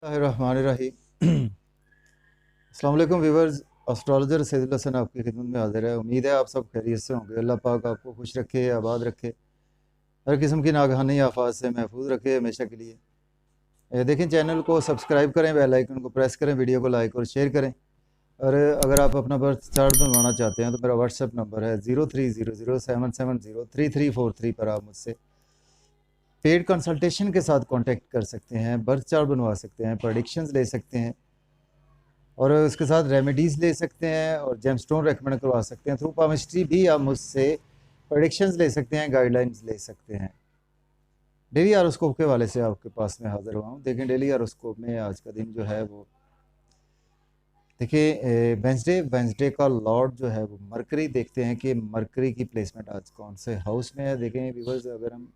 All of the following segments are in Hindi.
रहमान अस्सलाम वालेकुम व्यूवर्स। एस्ट्रोलॉजर सैयदुल हसन आपकी खिदमत में हाजिर है। उम्मीद है आप सब खैरियत से होंगे। अल्लाह पाक आपको खुश रखे, आबाद रखे, हर किस्म की नागहानी आफात से महफूज रखे हमेशा के लिए। देखें, चैनल को सब्सक्राइब करें, बेल आइकन को प्रेस करें, वीडियो को लाइक और शेयर करें। और अगर आप अपना बर्थ चार्ट बनवाना चाहते हैं तो मेरा व्हाट्सएप नंबर है 0300770333 पर आप मुझसे पेड कंसल्टेशन के साथ कांटेक्ट कर सकते हैं, बर्थ चार्ट बनवा सकते हैं, प्रेडिक्शंस ले सकते हैं और उसके साथ रेमेडीज़ ले सकते हैं और जेमस्टोन रेकमेंड करवा सकते हैं। थ्रू पामिस्ट्री भी आप मुझसे प्रेडिक्शंस ले सकते हैं, गाइडलाइंस ले सकते हैं। डेली हारोस्कोप के हवाले से आपके पास में हाज़िर हुआ हूँ। देखें, डेली हारोस्कोप में आज का दिन जो है वो देखिए वेंसडे का लॉर्ड जो है वो मरकरी। देखते हैं कि मरकरी की प्लेसमेंट आज कौन से हाउस में है। देखें व्यूवर्स, अगर हम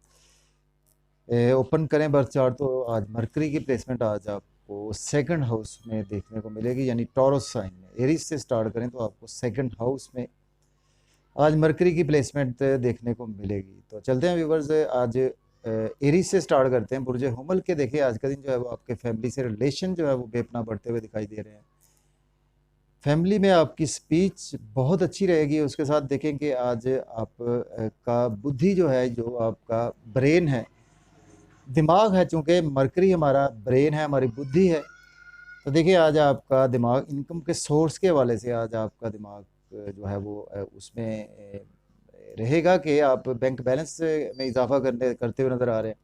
ओपन करें बर्थ चार्ट तो आज मरकरी की प्लेसमेंट आज आपको सेकंड हाउस में देखने को मिलेगी, यानी टॉरस साइन में। एरीज से स्टार्ट करें तो आपको सेकंड हाउस में आज मरकरी की प्लेसमेंट देखने को मिलेगी। तो चलते हैं व्यूवर्स, आज एरीज से स्टार्ट करते हैं। बुर्ज हुमल के देखिए आज का दिन जो है वो आपके फैमिली से रिलेशन जो है वो बेपना बढ़ते हुए दिखाई दे रहे हैं। फैमिली में आपकी स्पीच बहुत अच्छी रहेगी। उसके साथ देखें कि आज आप का बुद्धि जो है, जो आपका ब्रेन है, दिमाग है, चूँकि मरकरी हमारा ब्रेन है, हमारी बुद्धि है, तो देखिए आज आपका दिमाग इनकम के सोर्स के हवाले से आज आपका दिमाग जो है वो उसमें रहेगा कि आप बैंक बैलेंस में इजाफा करते हुए नज़र आ रहे हैं।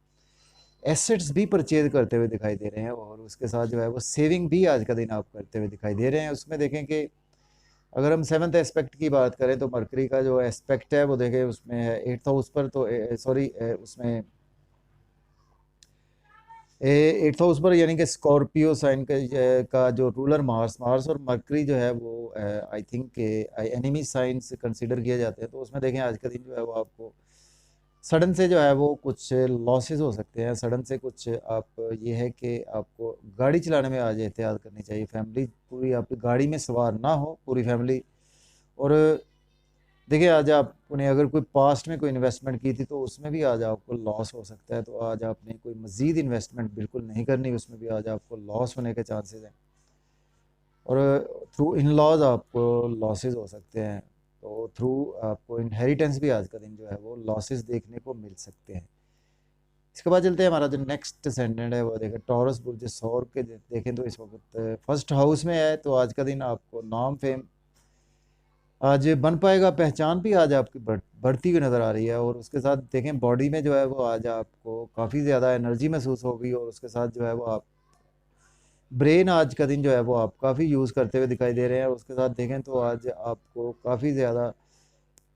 एसेट्स भी परचेज करते हुए दिखाई दे रहे हैं और उसके साथ जो है वो सेविंग भी आज का दिन आप करते हुए दिखाई दे रहे हैं। उसमें देखें कि अगर हम सेवन्थ एस्पेक्ट की बात करें तो मरकरी का जो एस्पेक्ट है वो देखें उसमें है एट्थ हाउस पर, तो सॉरी उसमें एट्थ हाउस पर, यानी कि स्कॉर्पियो साइन का जो रूलर मार्स मार्स और मरकरी जो है वो आई थिंक के एनिमी साइंस कंसीडर किए जाते हैं। तो उसमें देखें आज का दिन जो है वो आपको सडन से जो है वो कुछ लॉसेस हो सकते हैं। सडन से कुछ आप ये है कि आपको गाड़ी चलाने में आज एहतियात करनी चाहिए। फैमिली पूरी आपकी गाड़ी में सवार ना हो, पूरी फैमिली। और देखिए आज आपने अगर कोई पास्ट में कोई इन्वेस्टमेंट की थी तो उसमें भी आज आपको लॉस हो सकता है। तो आज आपने कोई मज़ीद इन्वेस्टमेंट बिल्कुल नहीं करनी, उसमें भी आज आपको लॉस होने के चांसेस हैं। और थ्रू इन लॉज आपको लॉसेस हो सकते हैं। तो थ्रू आपको इनहेरिटेंस भी आज का दिन जो है वो लॉसेस देखने को मिल सकते हैं। इसके बाद चलते हैं, हमारा जो नेक्स्ट सेंडेंट है वो देखें टॉरस बुर्ज सौर के देखें तो इस वक्त फर्स्ट हाउस में है। तो आज का दिन आपको नाम फेम आज बन पाएगा, पहचान भी आज आपकी बढ़ती हुई नज़र आ रही है। और उसके साथ देखें बॉडी में जो है वो आज आपको काफ़ी ज़्यादा एनर्जी महसूस होगी और उसके साथ जो है वो आप ब्रेन आज का दिन जो है वो आप काफ़ी यूज़ करते हुए दिखाई दे रहे हैं। उसके साथ देखें तो आज आपको काफ़ी ज़्यादा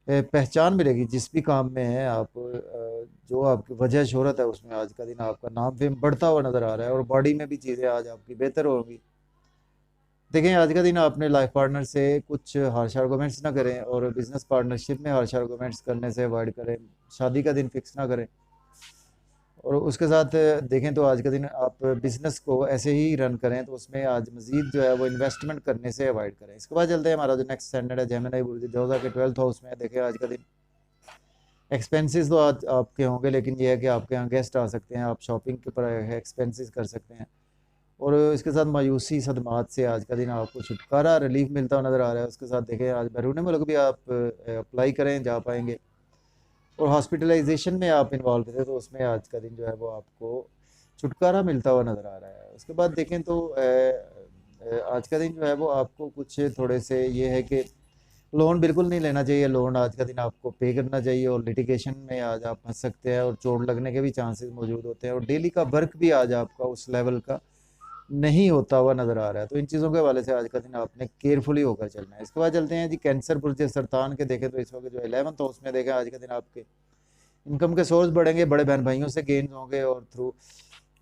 पहचान मिलेगी जिस भी काम में है आप। जो आपकी वजह शोहरत है उसमें आज का दिन आपका नाम फेम बढ़ता हुआ नज़र आ रहा है और बॉडी में भी चीज़ें आज आपकी बेहतर होंगी। देखें आज का दिन अपने लाइफ पार्टनर से कुछ हार्श आर्गूमेंट्स ना करें और बिजनेस पार्टनरशिप में हार्श आर्गूमेंट्स करने से अवॉइड करें। शादी का दिन फिक्स ना करें। और उसके साथ देखें तो आज का दिन आप बिज़नेस को ऐसे ही रन करें तो उसमें आज मज़ीद जो है वो इन्वेस्टमेंट करने से अवॉइड करें। इसके बाद चलते हैं, हमारा जो नेक्स्ट स्टैंडर्ड है जेमिनी बुर्ज जोधा के 12th हाउस में। देखें आज का दिन एक्सपेंसेस तो आज आपके होंगे, लेकिन ये है कि आपके यहाँ गेस्ट आ सकते हैं, आप शॉपिंग के पर एक्सपेंसेस कर सकते हैं। और इसके साथ मायूसी सदमात से आज का दिन आपको छुटकारा रिलीफ मिलता हुआ नज़र आ रहा है। उसके साथ देखें आज बैरून मुल्क भी आप अप्लाई करें, जा पाएंगे। और हॉस्पिटलाइजेशन में आप इन्वॉल्व थे तो उसमें आज का दिन जो है वो आपको छुटकारा मिलता हुआ नज़र आ रहा है। उसके बाद देखें तो आज का दिन जो है वो आपको कुछ थोड़े से ये है कि लोन बिल्कुल नहीं लेना चाहिए। लोन आज का दिन आपको पे करना चाहिए और लिटिगेशन में आज आप फंस सकते हैं और चोट लगने के भी चांसेस मौजूद होते हैं। और डेली का वर्क भी आज आपका उस लेवल का नहीं होता हुआ नज़र आ रहा है। तो इन चीज़ों के हवाले से आज का दिन आपने केयरफुली होकर चलना है। इसके बाद चलते हैं जी कैंसर बुर्ज सरतान के देखें तो इस वक्त जो 11th हाउस में देखें आज का दिन आपके इनकम के सोर्स बढ़ेंगे, बड़े बहन भाइयों से गेंस होंगे और थ्रू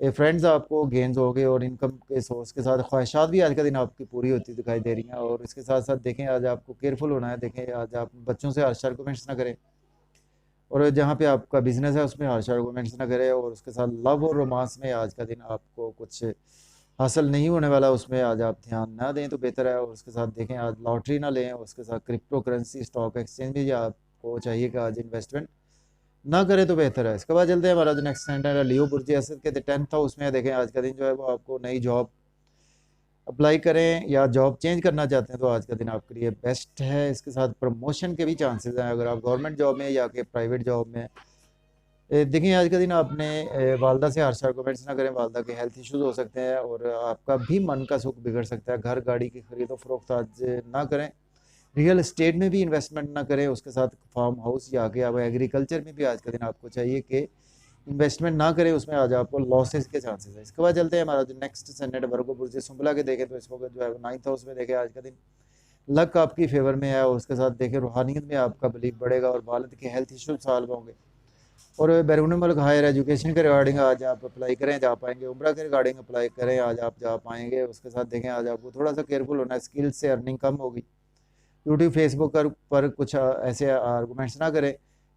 फ्रेंड्स आपको गेंस होंगे और इनकम के सोर्स के साथ ख्वाहिशात भी आज का दिन आपकी पूरी होती दिखाई दे रही हैं। और इसके साथ साथ देखें आज आपको केयरफुल होना है। देखें आज आप बच्चों से हार्श आर्गूमेंट्स ना करें और जहाँ पे आपका बिजनेस है उसमें हार्श आर्गूमेंट्स ना करें। और उसके साथ लव और रोमांस में आज का दिन आपको कुछ हासिल नहीं होने वाला, उसमें आज आप ध्यान ना दें तो बेहतर है। और उसके साथ देखें आज लॉटरी ना लें। उसके साथ क्रिप्टो करेंसी स्टॉक एक्सचेंज भी आपको चाहिए कि आज इन्वेस्टमेंट ना करें तो बेहतर है। इसके बाद चलते हैं, हमारा जो नेक्स्ट स्टैंडर्ड है लियो बुर्ज असद के 10th हाउस में है। देखें आज का दिन जो है वो आपको नई जॉब अप्लाई करें या जॉब चेंज करना चाहते हैं तो आज का दिन आपके लिए बेस्ट है। इसके साथ प्रमोशन के भी चांसेस हैं अगर आप गवर्नमेंट जॉब में या कि प्राइवेट जॉब में। देखिए आज का दिन आपने वालदा से हार्श आर्गूमेंट्स ना करें, वालदा के हेल्थ इश्यूज हो सकते हैं और आपका भी मन का सुख बिगड़ सकता है। घर गाड़ी की खरीदो फरोख्त आज ना करें। रियल एस्टेट में भी इन्वेस्टमेंट ना करें। उसके साथ फार्म हाउस या कि अब एग्रीकल्चर में भी आज का दिन आपको चाहिए कि इन्वेस्टमेंट ना करें, उसमें आज आपको लॉसेस के चांसेस है। इसके बाद चलते हैं, हमारा जो नेक्स्ट सन्नेट वर्गो बुर्ज सुंबला के देखें तो इस वक्त जो है 9th हाउस में देखें आज का दिन लक आपकी फेवर में है और उसके साथ देखें रूहानियत में आपका बिलीव बढ़ेगा और वालिद के हेल्थ इशूज सॉल्व होंगे। और बैरून मुल्क हायर एजुकेशन के रिगार्डिंग आज आप अप्लाई करें, जा पाएंगे। उम्रा के रिगार्डिंग अप्लाई करें, आज आप जा पाएंगे। उसके साथ देखें आज आपको थोड़ा सा केयरफुल होना है, स्किल से अर्निंग कम होगी। यूट्यूब फेसबुक पर कुछ ऐसे आर्गूमेंट्स ना करें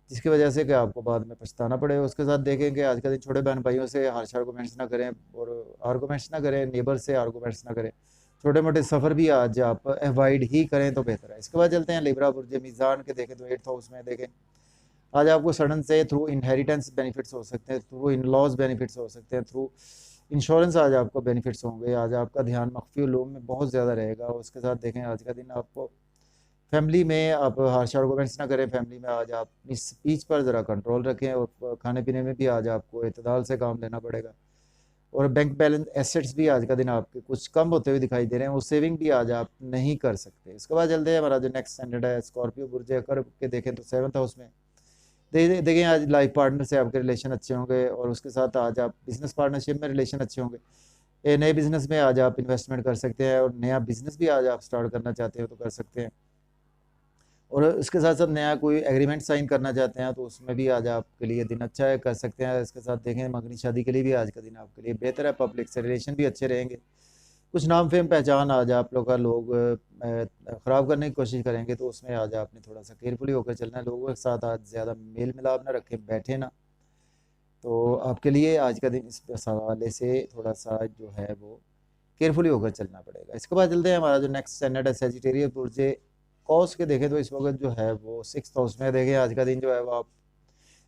जिसकी वजह से कि आपको बाद में पछताना पड़े। उसके साथ देखें कि आज का दिन छोटे बहन भाइयों से हार्श आर्गूमेंट्स ना करें और आर्गूमेंट्स ना करें, नेबर से आर्गूमेंट्स ना करें। छोटे मोटे सफ़र भी आज आप अवॉइड ही करें तो बेहतर है। इसके बाद चलते हैं लिब्रा बुर्ज मीज़ान के देखें तो 8th हाउस में देखें आज आपको सडन से थ्रू इनहेरिटेंस बेनिफिट्स हो सकते हैं, थ्रू इन लॉज बेनिफिट्स हो सकते हैं, थ्रू इंश्योरेंस आज आपको बेनिफिट्स होंगे। आज आपका ध्यान मख्फी उलूम में बहुत ज़्यादा रहेगा। उसके साथ देखें आज का दिन आपको फैमिली में आप हार्श आर्गूमेंट्स ना करें। फैमिली में आज आप अपनी स्पीच पर ज़रा कंट्रोल रखें और खाने पीने में भी आज आपको इतदाल से काम लेना पड़ेगा। और बैंक बैलेंस एसेट्स भी आज का दिन आपके कुछ कम होते हुए दिखाई दे रहे हैं, वो सेविंग भी आज आप नहीं कर सकते। इसके बाद चलते हैं, हमारा जो नेक्स्ट स्टैंडर्ड है स्कॉर्पियो बुर्ज अकर के देखें तो 7th हाउस में देखें आज लाइफ पार्टनर से आपके रिलेशन अच्छे होंगे और उसके साथ आज आप बिजनेस पार्टनरशिप में रिलेशन अच्छे होंगे। नए बिजनेस में आज आप इन्वेस्टमेंट कर सकते हैं और नया बिजनेस भी आज आप स्टार्ट करना चाहते हो तो कर सकते हैं। और उसके साथ साथ नया कोई एग्रीमेंट साइन करना चाहते हैं तो उसमें भी आज आपके लिए दिन अच्छा है, कर सकते हैं। इसके साथ देखें मगनी शादी के लिए भी आज का दिन आपके लिए बेहतर है। पब्लिक से रिलेशन भी अच्छे रहेंगे। कुछ नाम फेम पहचान आज आप लोग का लोग ख़राब करने की कोशिश करेंगे तो उसमें आज आपने थोड़ा सा केयरफुली होकर चलना है। लोगों के साथ आज ज़्यादा मेल मिलाप ना रखें, बैठे ना। तो आपके लिए आज का दिन इस हवाले से थोड़ा सा जो है वो केयरफुली होकर चलना पड़ेगा। इसके बाद चलते हैं, हमारा जो नेक्स्ट स्टैंडर्ड है सेजिटेरियस बुर्ज कॉस के देखें तो इस वक्त जो है वो 6th हाउस में देखें आज का दिन जो है वो आप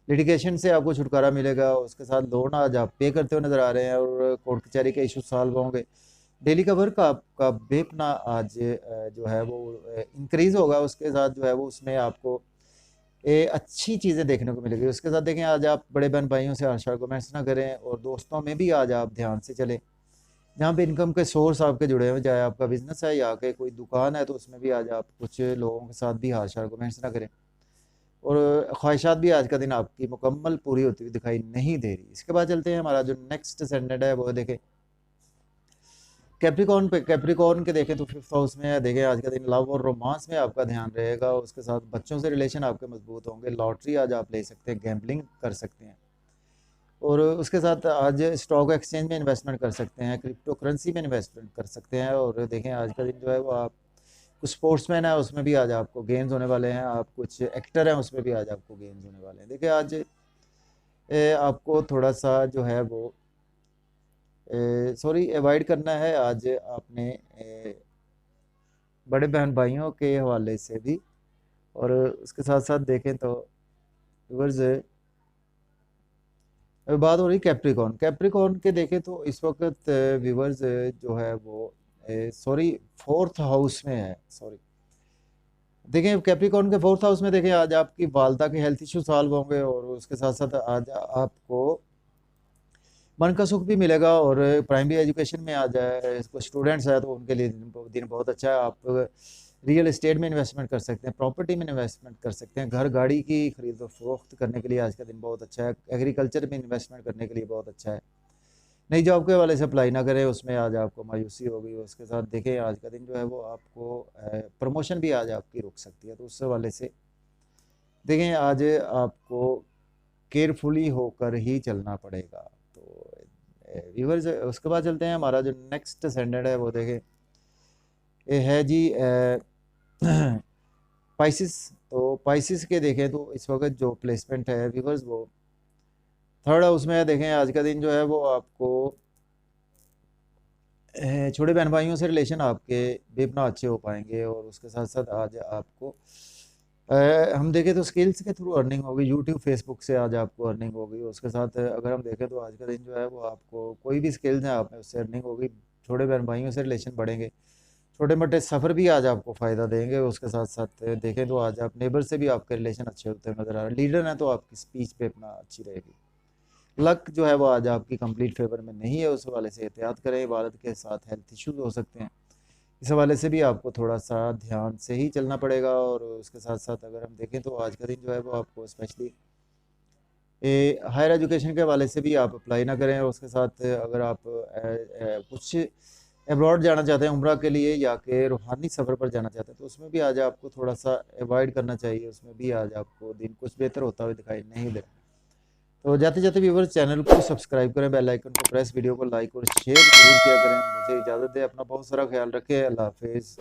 लिटिगेशन से आपको छुटकारा मिलेगा। उसके साथ लोन आज आप पे करते हुए नजर आ रहे हैं और कोर्ट कचहरी के इशू सॉल्व होंगे। डेली का वर्क आपका बेपना आज जो है वो इंक्रीज होगा। उसके साथ जो है वो उसमें आपको अच्छी चीज़ें देखने को मिलेगी। उसके साथ देखें आज आप बड़े बहन भाइयों से हार्श आर्गूमेंट्स ना करें और दोस्तों में भी आज आप ध्यान से चलें। जहाँ पे इनकम के सोर्स आपके जुड़े हुए, चाहे आपका बिजनेस है या कि कोई दुकान है, तो उसमें भी आज आप कुछ लोगों के साथ भी हार्श आर्गूमेंट्स ना करें। और ख्वाहिशात भी आज का दिन आपकी मुकम्मल पूरी होती हुई दिखाई नहीं दे रही। इसके बाद चलते हैं, हमारा जो नेक्स्ट स्टैंडर्ड है वो देखें कैप्रिकॉर्न पे। कैप्रिकॉर्न के देखें तो 5th हाउस में है। देखें आज का दिन लव और रोमांस में आपका ध्यान रहेगा। उसके साथ बच्चों से रिलेशन आपके मजबूत होंगे। लॉटरी आज आप ले सकते हैं, गैम्बलिंग कर सकते हैं और उसके साथ आज स्टॉक एक्सचेंज में इन्वेस्टमेंट कर सकते हैं, क्रिप्टो करेंसी में इन्वेस्टमेंट कर सकते हैं। और देखें आज का दिन जो है वो आप कुछ स्पोर्ट्समैन है उसमें भी आज आपको गेम्स होने वाले हैं। आप कुछ एक्टर हैं उसमें भी आज आपको गेम्स होने वाले हैं। देखिए आज आपको थोड़ा सा जो है वो सॉरी अवॉइड करना है आज आपने बड़े बहन भाइयों के हवाले से भी। और उसके साथ साथ देखें तो व्यूअर्स बात हो रही कैप्रिकॉर्न। कैप्रिकॉर्न के देखें तो इस वक्त व्यूअर्स जो है वो सॉरी 4th हाउस में है। सॉरी देखें कैप्रिकॉर्न के 4th हाउस में देखें आज आपकी वालदा के हेल्थ इशू सॉल्व होंगे और उसके साथ साथ आज आपको मन का सुख भी मिलेगा। और प्राइमरी एजुकेशन में आज कुछ स्टूडेंट्स हैं तो उनके लिए दिन बहुत अच्छा है। आप रियल एस्टेट में इन्वेस्टमेंट कर सकते हैं, प्रॉपर्टी में इन्वेस्टमेंट कर सकते हैं, घर गाड़ी की खरीद और फरोख्त करने के लिए आज का दिन बहुत अच्छा है। एग्रीकल्चर में इन्वेस्टमेंट करने के लिए बहुत अच्छा है। नई जॉब के वाले से अप्लाई ना करें, उसमें आज आपको मायूसी होगी। उसके साथ देखें आज का दिन जो है वो आपको प्रमोशन भी आज आपकी रुक सकती है, तो उस वाले से देखें आज आपको केयरफुली होकर ही चलना पड़ेगा। तो व्यूवर्स उसके बाद चलते हैं, हमारा जो नेक्स्ट स्टैंडर्ड है वो देखें ये है जी पाइसिस। तो पाइसिस के देखें तो इस वक्त जो प्लेसमेंट है व्यूवर्स वो 3rd हाउस में है। देखें आज का दिन जो है वो आपको छोटे बहन भाइयों से रिलेशन आपके बेपना अच्छे हो पाएंगे और उसके साथ साथ आज आपको हम देखें तो स्किल्स के थ्रू अर्निंग होगी, यूट्यूब फेसबुक से आज आपको अर्निंग होगी। उसके साथ अगर हम देखें तो आज का दिन जो है वो आपको कोई भी स्किल्स है आप में उससे अर्निंग होगी, छोटे बहन भाइयों से रिलेशन बढ़ेंगे, छोटे मोटे सफ़र भी आज आपको फ़ायदा देंगे। उसके साथ साथ देखें तो आज आप नेबर से भी आपके रिलेशन अच्छे होते हुए नज़र आ रहे हैं। लीडर हैं तो आपकी स्पीच पे अपना अच्छी रहेगी। लक जो है वो आज आपकी कंप्लीट फेवर में नहीं है, उस हवाले से एहतियात करें। वालिद के साथ हेल्थ इश्यूज हो सकते हैं, इस हवाले से भी आपको थोड़ा सा ध्यान से ही चलना पड़ेगा। और उसके साथ साथ अगर हम देखें तो आज का दिन जो है वो आपको स्पेशली हायर एजुकेशन के हवाले से भी आप अप्लाई ना करें। उसके साथ अगर आप कुछ अब्रॉड जाना चाहते हैं उम्रा के लिए या कि रूहानी सफ़र पर जाना चाहते हैं तो उसमें भी आज आपको थोड़ा सा अवॉइड करना चाहिए, उसमें भी आज आपको दिन कुछ बेहतर होता हुआ दिखाई नहीं दे रहा। तो जाते जाते व्यूवर्स चैनल को सब्सक्राइब करें, बेल आइकन को प्रेस, वीडियो को लाइक और शेयर जरूर किया करें। मुझे इजाज़त दें, अपना बहुत सारा ख्याल रखें। अल्लाह हाफिज़।